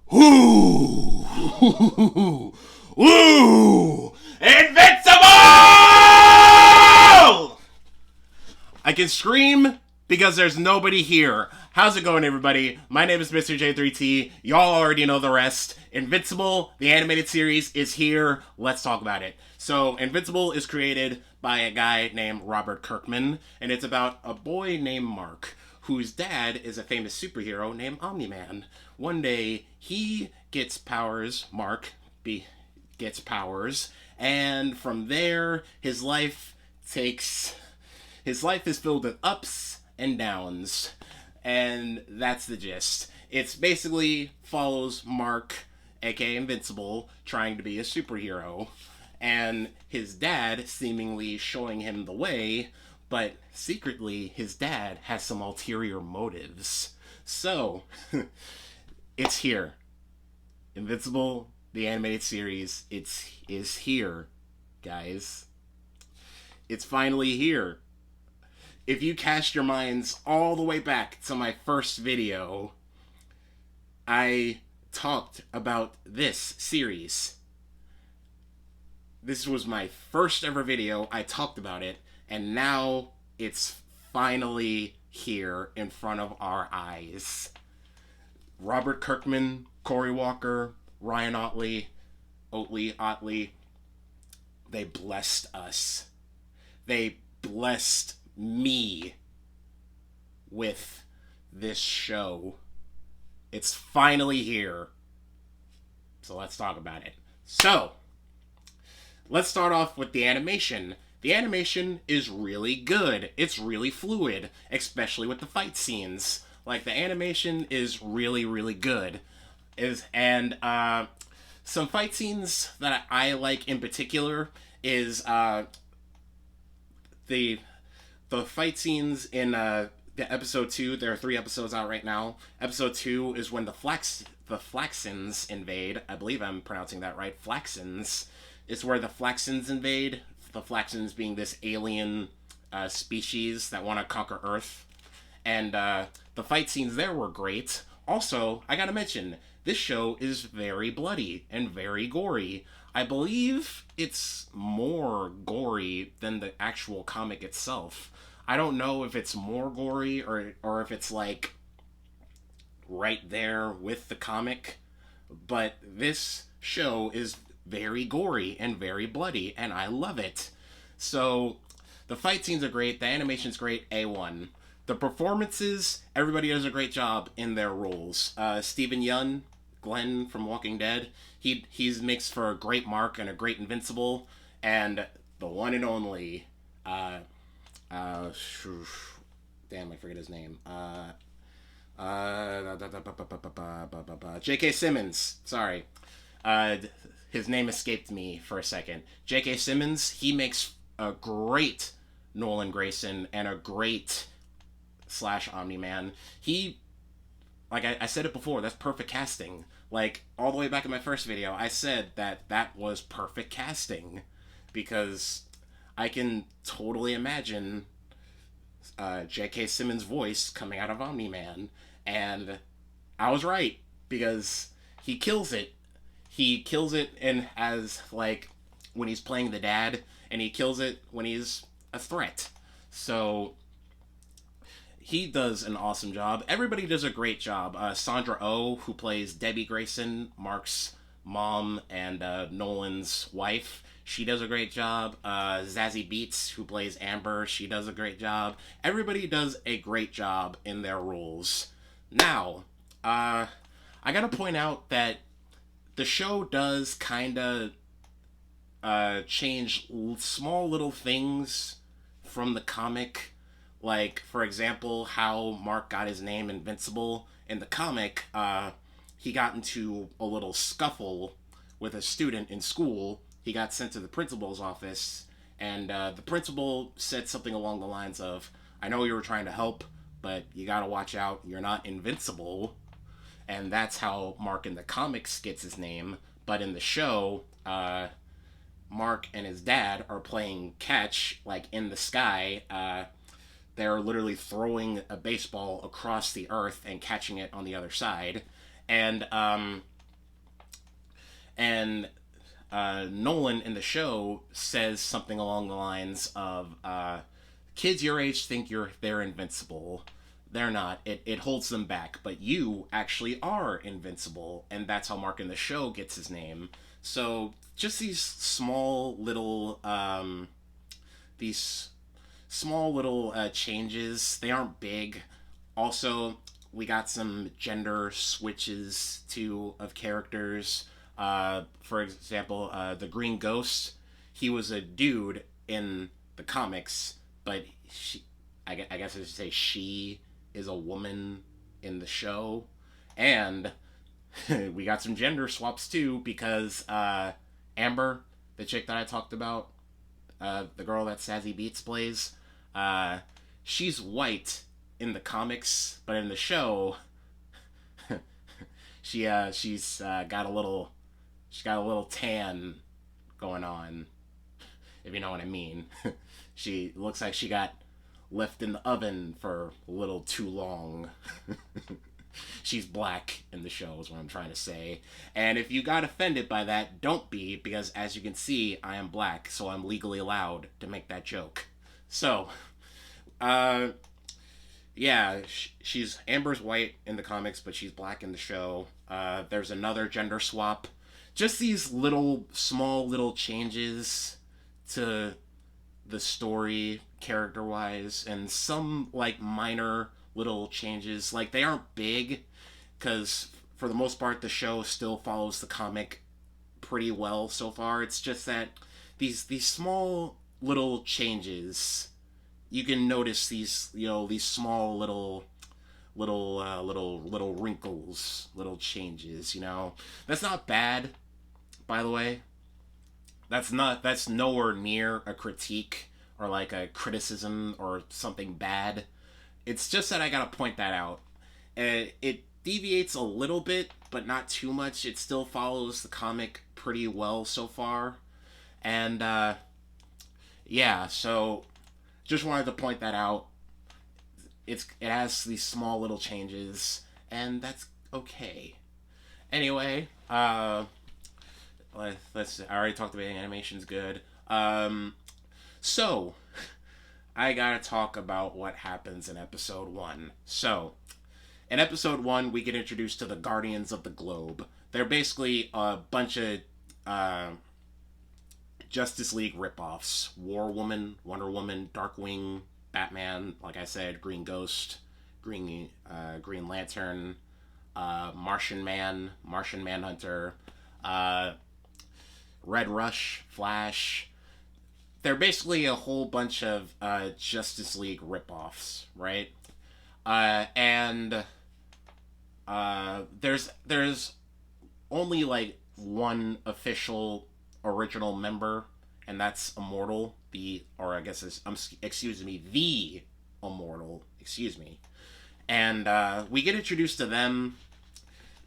Whoo! Woo! Invincible! I can scream because there's nobody here. How's it going, everybody? My name is Mr. J3T. Y'all already know the rest. Invincible, the animated series, is here. Let's talk about it. So, Invincible is created by a guy named Robert Kirkman, and it's about a boy named Mark, whose dad is a famous superhero named Omni-Man. One day, he gets powers, gets powers, and from there, his life is filled with ups and downs, and that's the gist. It's basically follows Mark, aka Invincible, trying to be a superhero, and his dad seemingly showing him the way, but secretly his dad has some ulterior motives. So, it's here. Invincible, the animated series, is here, guys. It's finally here. If you cast your minds all the way back to my first video, I talked about this series. This was my first ever video. I talked about it, and now it's finally here in front of our eyes. Robert Kirkman, Corey Walker, Ryan Otley, they blessed us. They blessed me with this show. It's finally here. So let's talk about it. So, let's start off with the animation. The animation is really good. It's really fluid, especially with the fight scenes. Like, the animation is really, really good. Some fight scenes that I like in particular is the fight scenes in the episode 2. There are 3 episodes out right now. Episode 2 is when the Flaxans invade. I believe I'm pronouncing that right. Flaxans. It's where the Flaxans invade. The Flaxans being this alien species that want to conquer Earth. And the fight scenes there were great. Also, I gotta mention, this show is very bloody and very gory. I believe it's more gory than the actual comic itself. I don't know if it's more gory or if it's like right there with the comic, but this show is very gory and very bloody, and I love it. So, the fight scenes are great, the animation's great, A1. The performances, everybody does a great job in their roles. Steven Yeun, Glenn from Walking Dead, he's makes for a great Mark and a great Invincible, and the one and only, damn, I forget his name. J.K. Simmons. Sorry. His name escaped me for a second. J.K. Simmons, he makes a great Nolan Grayson and a great / Omni-Man. He, like I said it before, that's perfect casting. Like, all the way back in my first video, I said that was perfect casting. Because I can totally imagine J.K. Simmons' voice coming out of Omni-Man. And I was right, because he kills it. He kills it as, like, when he's playing the dad, and he kills it when he's a threat. So, he does an awesome job. Everybody does a great job. Sandra Oh, who plays Debbie Grayson, Mark's mom and Nolan's wife, she does a great job. Zazie Beetz, who plays Amber, she does a great job. Everybody does a great job in their roles. Now, I gotta point out that the show does kinda change small little things from the comic. Like, for example, how Mark got his name Invincible. In the comic, he got into a little scuffle with a student in school. He got sent to the principal's office, and the principal said something along the lines of, I know you were trying to help, but you gotta watch out, you're not invincible. And that's how Mark in the comics gets his name. But in the show, Mark and his dad are playing catch, like, in the sky. They're literally throwing a baseball across the earth and catching it on the other side. And And Nolan in the show says something along the lines of, "Kids your age think they're invincible. They're not. It holds them back, but you actually are invincible," and that's how Mark in the show gets his name. So just these small little changes. They aren't big. Also, we got some gender switches too of characters. For example, the Green Ghost, he was a dude in the comics, but I guess I should say she is a woman in the show. And we got some gender swaps too, because Amber, the chick that I talked about, the girl that Sassy Beats plays, uh, she's white in the comics, but in the show, she's got a little tan going on, if you know what I mean. She looks like she got left in the oven for a little too long. She's black in the show is what I'm trying to say. And if you got offended by that, don't be, because as you can see, I am black, so I'm legally allowed to make that joke. So, uh, yeah, she's Amber's white in the comics, but she's black in the show. There's another gender swap. Just these small little changes to the story character wise, and some like minor little changes. Like they aren't big, because for the most part the show still follows the comic pretty well so far. It's just that these small little changes, you can notice these small little wrinkles, little changes. That's not bad, by the way. That's nowhere near a critique or like a criticism or something bad. It's just that I gotta point that out. It deviates a little bit, but not too much. It still follows the comic pretty well so far. And yeah, so just wanted to point that out. It has these small little changes, and that's okay. Anyway, let's. I already talked about animation's good. So I gotta talk about what happens in episode 1. So, in episode 1, we get introduced to the Guardians of the Globe. They're basically a bunch of Justice League ripoffs. War Woman, Wonder Woman, Darkwing, Batman, like I said, Green Ghost, Green Lantern, Martian Man, Martian Manhunter, Red Rush, Flash. They're basically a whole bunch of Justice League ripoffs, right? And there's only like one official original member, and that's Immortal, the Immortal, excuse me. And we get introduced to them.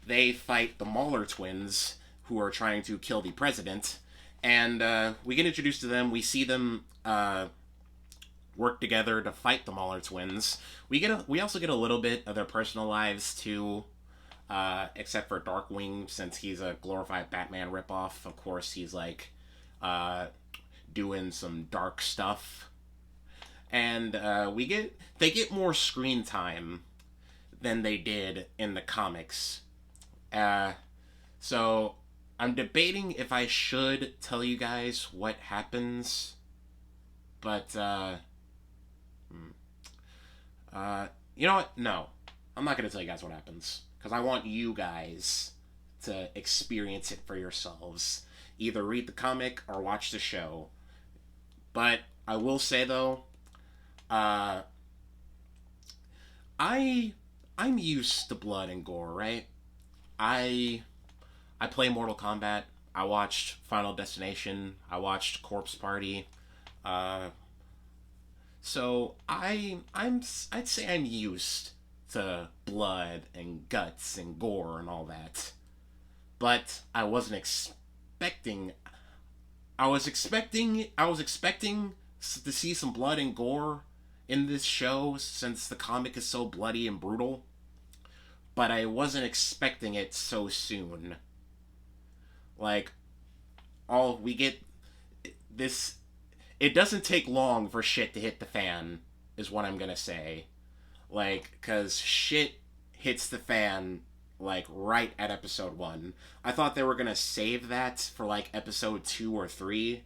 They fight the Mauler twins, who are trying to kill the president. And we get introduced to them. We see them work together to fight the Mauler twins. We also get a little bit of their personal lives too, except for Darkwing, since he's a glorified Batman ripoff. Of course, he's like doing some dark stuff, and they get more screen time than they did in the comics. So I'm debating if I should tell you guys what happens, but you know what? No, I'm not gonna tell you guys what happens, because I want you guys to experience it for yourselves. Either read the comic or watch the show. But I will say though, I'm used to blood and gore, right? I play Mortal Kombat. I watched Final Destination. I watched Corpse Party. So I'd say I'm used to blood and guts and gore and all that. But I wasn't expecting. I was expecting to see some blood and gore in this show, since the comic is so bloody and brutal. But I wasn't expecting it so soon. Like, all we get this. It doesn't take long for shit to hit the fan, is what I'm gonna say. Like, because shit hits the fan, like, right at episode 1. I thought they were gonna save that for, like, episode 2 or 3,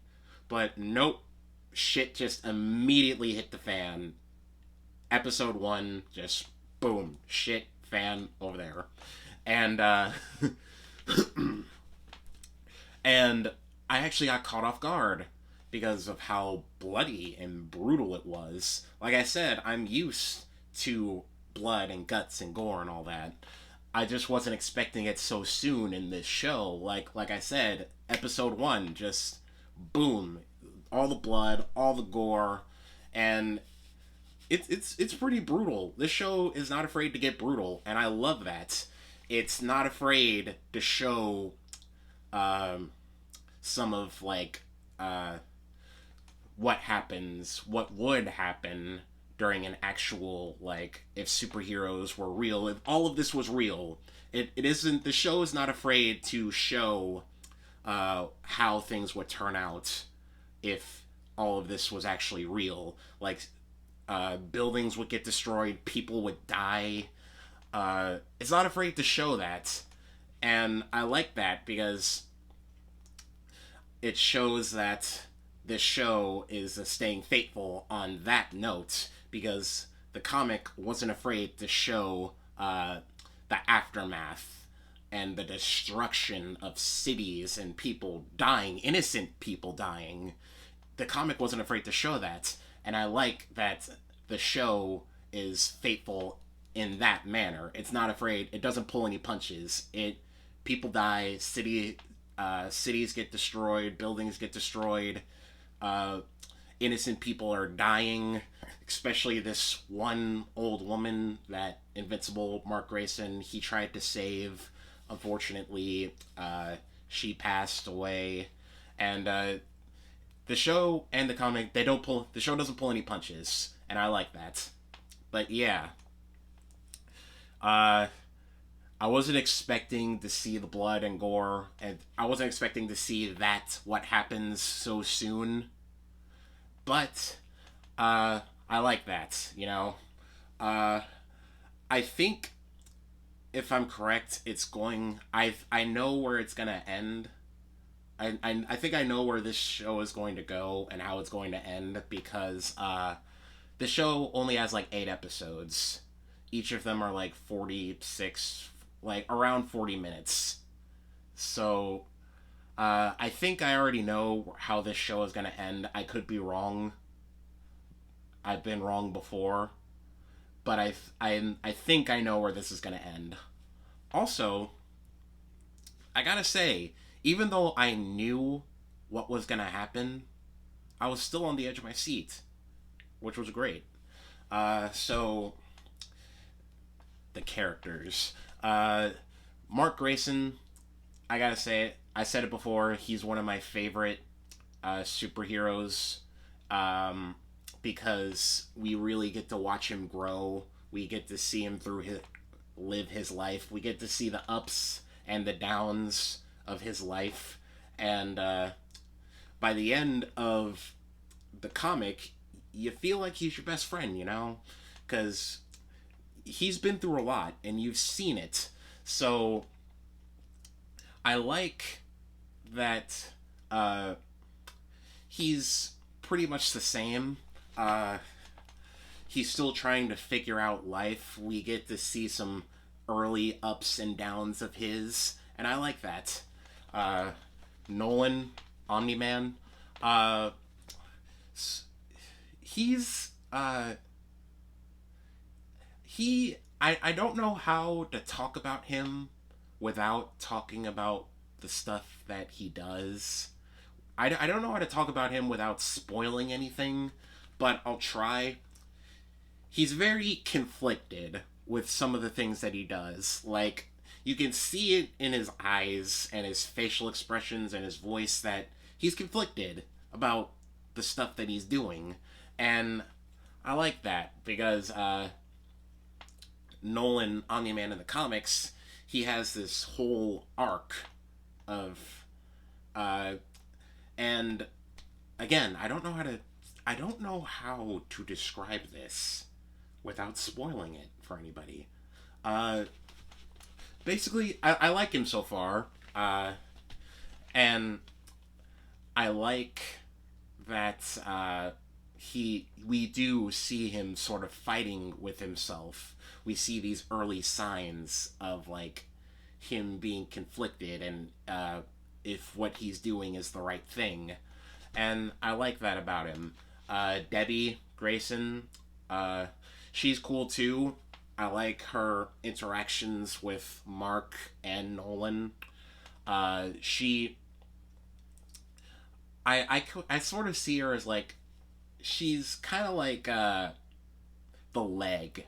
but nope. Shit just immediately hit the fan. Episode 1, just boom, shit, fan over there. And, and I actually got caught off guard because of how bloody and brutal it was. Like I said, I'm used to blood and guts and gore and all that. I just wasn't expecting it so soon in this show. Like I said, episode 1 just boom, all the blood, all the gore, and it's pretty brutal. This show is not afraid to get brutal, and I love that. It's not afraid to show um, some of like what happens, what would happen during an actual, like, if superheroes were real, if all of this was real. It isn't, the show is not afraid to show how things would turn out if all of this was actually real. Like, buildings would get destroyed, people would die. It's not afraid to show that. And I like that because it shows that this show is staying faithful on that note, because the comic wasn't afraid to show the aftermath and the destruction of cities and people dying, innocent people dying. The comic wasn't afraid to show that, and I like that the show is faithful in that manner. It's not afraid. It doesn't pull any punches. People die, cities get destroyed, buildings get destroyed, uh, innocent people are dying, especially this one old woman that Invincible Mark Grayson, he tried to save. Unfortunately, she passed away, and the show and the comic, the show doesn't pull any punches, and I like that. But yeah, uh, I wasn't expecting to see the blood and gore, and I wasn't expecting to see that, what happens so soon. But I like that, you know. Uh, I think, if I'm correct, it's going. I know where it's gonna end. I think I know where this show is going to go and how it's going to end, because the show only has like 8 episodes. Each of them are like 46, like around 40 minutes. So I think I already know how this show is going to end. I could be wrong. I've been wrong before, but I think I know where this is going to end. Also, I gotta say, even though I knew what was going to happen, I was still on the edge of my seat, which was great. So the characters. Mark Grayson, I gotta say it. I said it before. He's one of my favorite superheroes, because we really get to watch him grow. We get to see him live his life. We get to see the ups and the downs of his life. And by the end of the comic, you feel like he's your best friend, you know? Because he's been through a lot, and you've seen it. So I like that he's pretty much the same. He's still trying to figure out life. We get to see some early ups and downs of his, and I like that. Nolan, Omni-Man, he's I don't know how to talk about him without talking about the stuff that he does. I don't know how to talk about him without spoiling anything, but I'll try. He's very conflicted with some of the things that he does. Like, you can see it in his eyes and his facial expressions and his voice that he's conflicted about the stuff that he's doing. And I like that because Nolan, Omni-Man in the comics, he has this whole arc of Uh, and again, I don't know how to describe this without spoiling it for anybody. Uh, Basically, I like him so far, and I like that we do see him sort of fighting with himself. We see these early signs of like him being conflicted and if what he's doing is the right thing, and I like that about him. Debbie Grayson, uh, she's cool too. I like her interactions with Mark and Nolan. She, I sort of see her as like she's kind of like the leg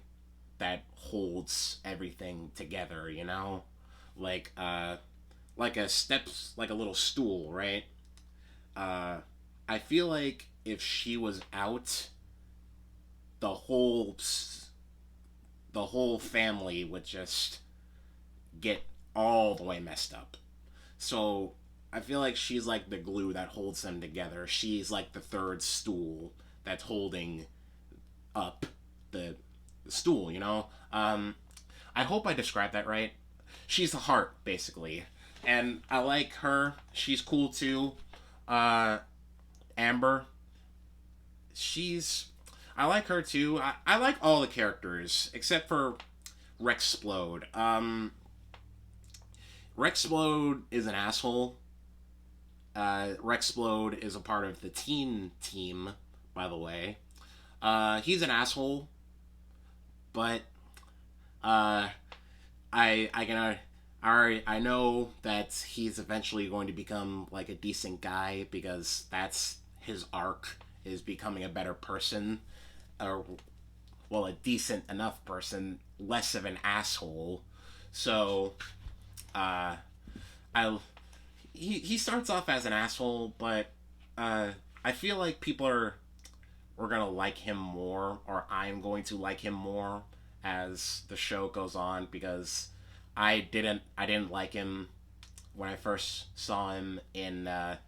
that holds everything together. You know, like like a little stool, right? Uh, I feel like if she was out, the whole the whole family would just get all the way messed up. So I feel like she's like the glue that holds them together. She's like the third stool that's holding up the, the stool, you know? I hope I described that right. She's the heart, basically. And I like her. She's cool too. Uh, Amber, she's. I like her too. I like all the characters except for Rexplode. Rexplode is an asshole. Rexplode is a part of the teen team, by the way. He's an asshole, but uh, I know that he's eventually going to become like a decent guy because that's his arc is becoming a better person, or well, a decent enough person, less of an asshole. So, uh, I he starts off as an asshole, but uh, I feel like people are gonna like him more, or I'm going to like him more as the show goes on because I didn't like him when I first saw him in the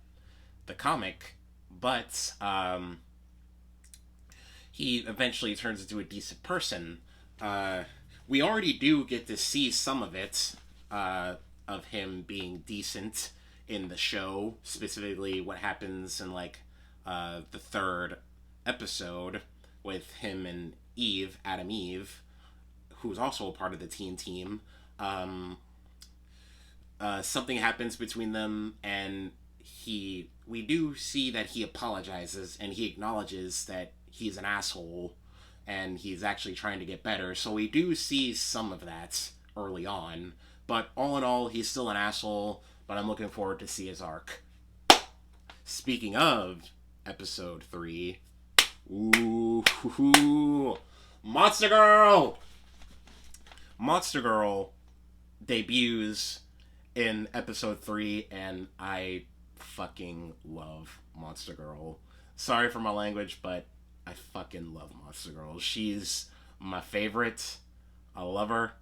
comic, but he eventually turns into a decent person. Uh, we already do get to see some of it, of him being decent in the show, specifically what happens in like the third episode with him and Eve, Adam Eve, who's also a part of the teen team. Um, Something happens between them, and we do see that he apologizes and he acknowledges that he's an asshole and he's actually trying to get better. So we do see some of that early on, but all in all, he's still an asshole. But I'm looking forward to see his arc. Speaking of episode 3, ooh, Monster Girl. Monster Girl debuts in episode 3, and I fucking love Monster Girl. Sorry for my language, but I fucking love Monster Girl. She's my favorite. I love her.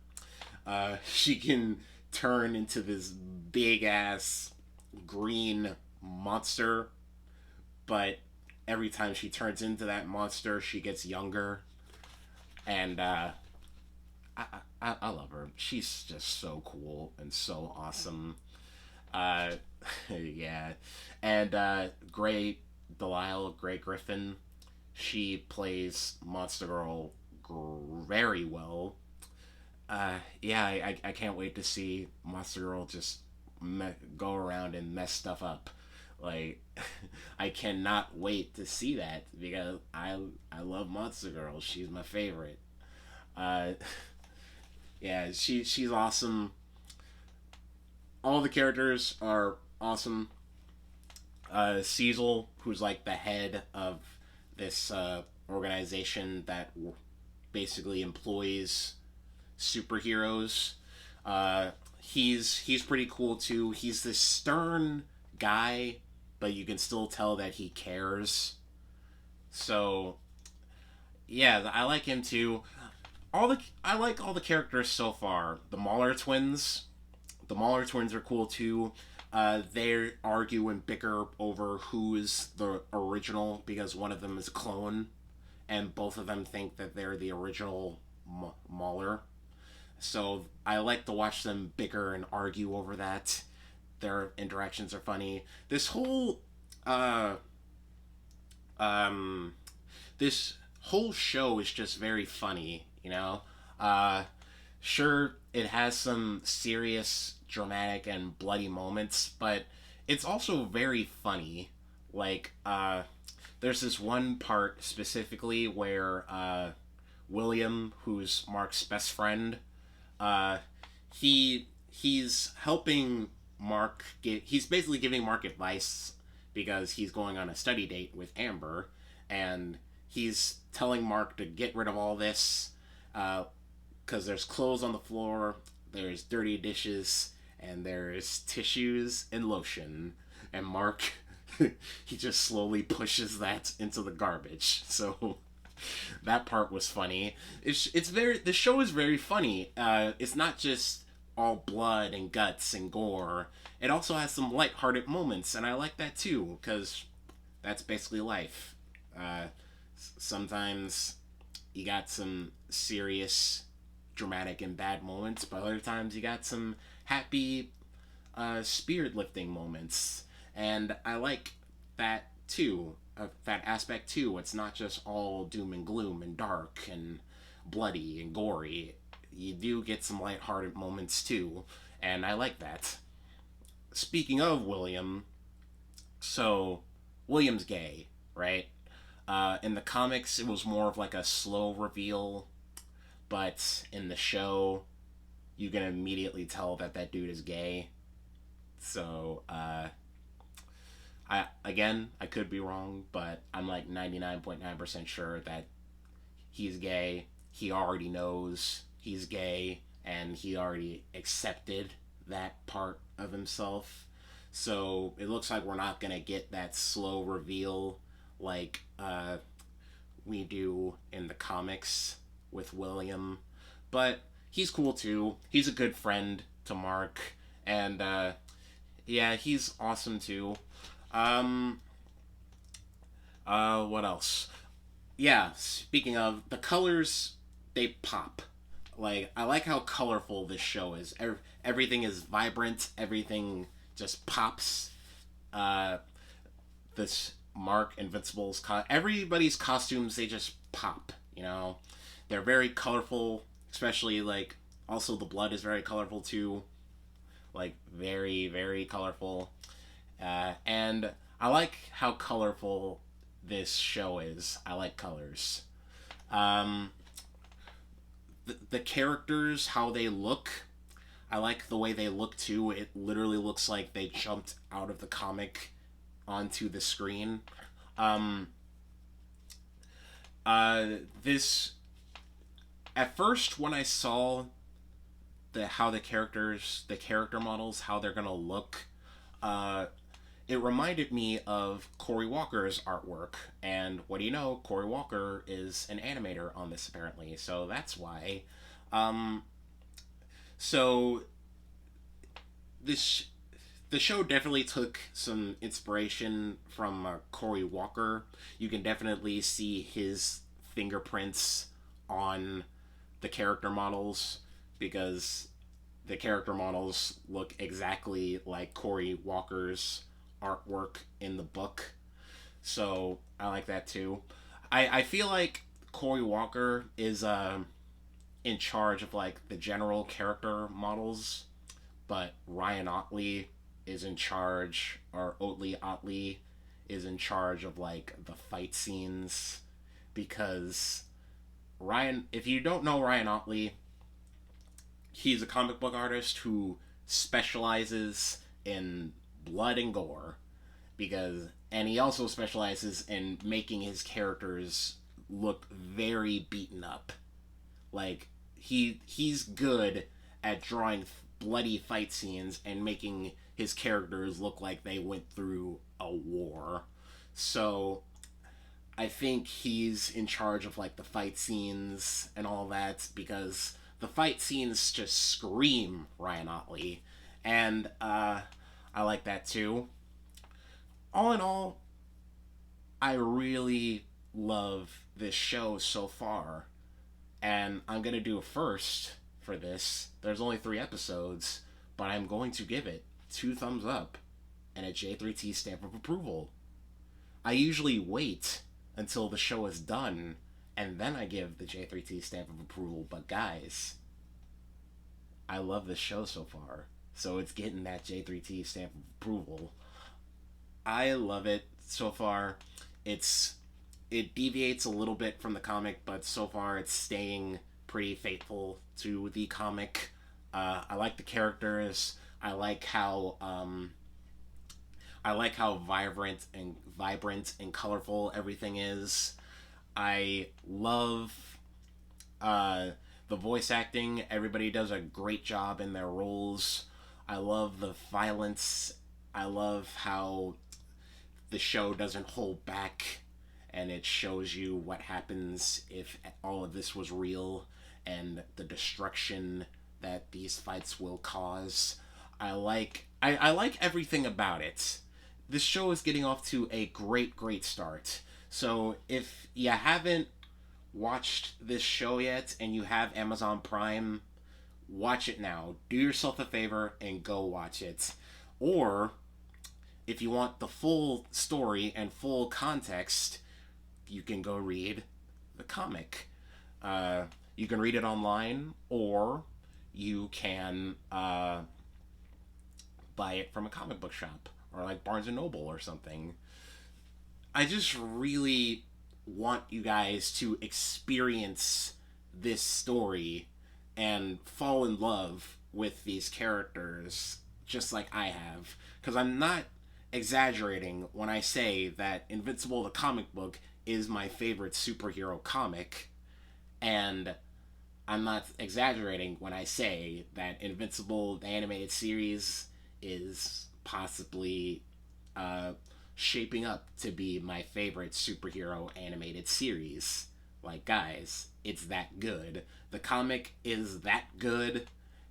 She can turn into this big ass green monster, but every time she turns into that monster, she gets younger. And I, I love her. She's just so cool and so awesome. Uh, yeah. And Gray Delisle, Gray Griffin, she plays Monster Girl very well. Yeah, I can't wait to see Monster Girl just go around and mess stuff up. Like, I cannot wait to see that because I love Monster Girl. She's my favorite. Uh, yeah, she's awesome. All the characters are awesome. Cecil, who's like the head of this organization that basically employs superheroes. He's pretty cool too. He's this stern guy, but you can still tell that he cares. So yeah, I like him too. I like all the characters so far. The Mauler twins are cool too. they argue and bicker over who is the original because one of them is a clone, and both of them think that they're the original Mauler. So I like to watch them bicker and argue over that. Their interactions are funny. Uh, um, this whole show is just very funny. Uh, sure, it has some serious, dramatic, and bloody moments, but it's also very funny. Like, there's this one part specifically where William, who's Mark's best friend, uh, he's helping Mark get. He's basically giving Mark advice because he's going on a study date with Amber, and he's telling Mark to get rid of all this because there's clothes on the floor, there's dirty dishes, and there's tissues and lotion. And Mark, he just slowly pushes that into the garbage. So that part was funny. It's very the show is very funny. It's not just all blood and guts and gore. It also has some lighthearted moments, and I like that too because that's basically life. Uh, Sometimes you got some serious, dramatic, and bad moments, but other times you got some happy, spirit lifting moments, and I like that too. That aspect too. It's not just all doom and gloom and dark and bloody and gory. You do get some lighthearted moments too, and I like that. Speaking of William, so William's gay, right? In the comics, it was more of like a slow reveal, but in the show, you can immediately tell that that dude is gay. So, I could be wrong, but I'm like 99.9% sure that he's gay. He already knows he's gay, and he already accepted that part of himself. So it looks like we're not gonna get that slow reveal like we do in the comics with William. But he's cool too. He's a good friend to Mark, and yeah, he's awesome too. Um, what else? Yeah, speaking of the colors, they pop. Like I like how colorful this show is. Everything is vibrant. Everything just pops. Uh, this Mark Invincible's everybody's costumes, they just pop. They're very colorful. Especially like also the blood is very colorful too. Like very very colorful. And I like how colorful this show is. I like colors. Um, the characters, how they look. I like the way they look too. It literally looks like they jumped out of the comic onto the screen. Um, this at first when I saw how the character models, how they're gonna look, uh, it reminded me of Cory Walker's artwork. And what do you know? Cory Walker is an animator on this apparently, so that's why. Um, so this the show definitely took some inspiration from Cory Walker. You can definitely see his fingerprints on the character models because the character models look exactly like Cory Walker's artwork in the book. So I like that too. I feel like Cory Walker is in charge of like the general character models, but Ryan Otley is in charge, or Otley is in charge of like the fight scenes because if you don't know Ryan Otley, he's a comic book artist who specializes in blood and gore and he also specializes in making his characters look very beaten up. Like he's good at drawing bloody fight scenes and making his characters look like they went through a war. So I think he's in charge of like the fight scenes and all that because the fight scenes just scream Ryan Otley. And I like that too. All in all, I really love this show so far. And I'm going to do a first for this. There's only 3 episodes, but I'm going to give it 2 thumbs up and a J3T stamp of approval. I usually wait until the show is done and then I give the J3T stamp of approval, but guys, I love this show so far. So it's getting that J3T stamp of approval. I love it so far. It deviates a little bit from the comic, but so far it's staying pretty faithful to the comic. I like the characters. I like how vibrant and colorful everything is. I love the voice acting. Everybody does a great job in their roles. I love the violence. I love how the show doesn't hold back and it shows you what happens if all of this was real and the destruction that these fights will cause. I like everything about it. This show is getting off to a great start. So if you haven't watched this show yet and you have Amazon Prime, watch it now. Do yourself a favor and go watch it. Or if you want the full story and full context, you can go read the comic. You can read it online, or you can buy it from a comic book shop, or like Barnes and Noble or something. I just really want you guys to experience this story and fall in love with these characters just like I have. Because I'm not exaggerating when I say that Invincible the comic book is my favorite superhero comic, and I'm not exaggerating when I say that Invincible the animated series is possibly shaping up to be my favorite superhero animated series. Like, guys, it's that good. The comic is that good,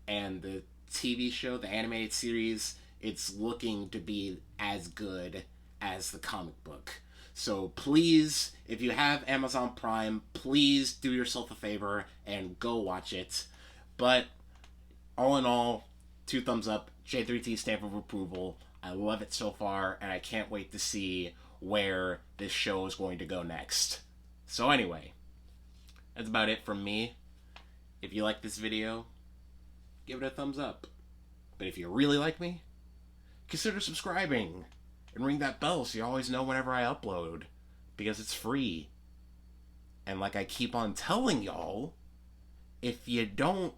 and the TV show, the animated series, it's looking to be as good as the comic book. So please, if you have Amazon Prime, please do yourself a favor and go watch it. But all in all, 2 thumbs up, J3T stamp of approval. I love it so far, and I can't wait to see where this show is going to go next. So anyway, that's about it from me. If you like this video, give it a thumbs up. But if you really like me, consider subscribing and ring that bell so you always know whenever I upload, because it's free. And like I keep on telling y'all, if you don't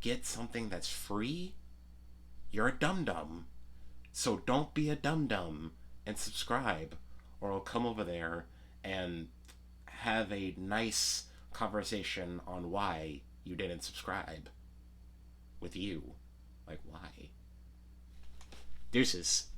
get something that's free, you're a dum-dum. So don't be a dum-dum and subscribe, or I'll come over there and have a nice conversation on why you didn't subscribe with you. Like, why? Deuces.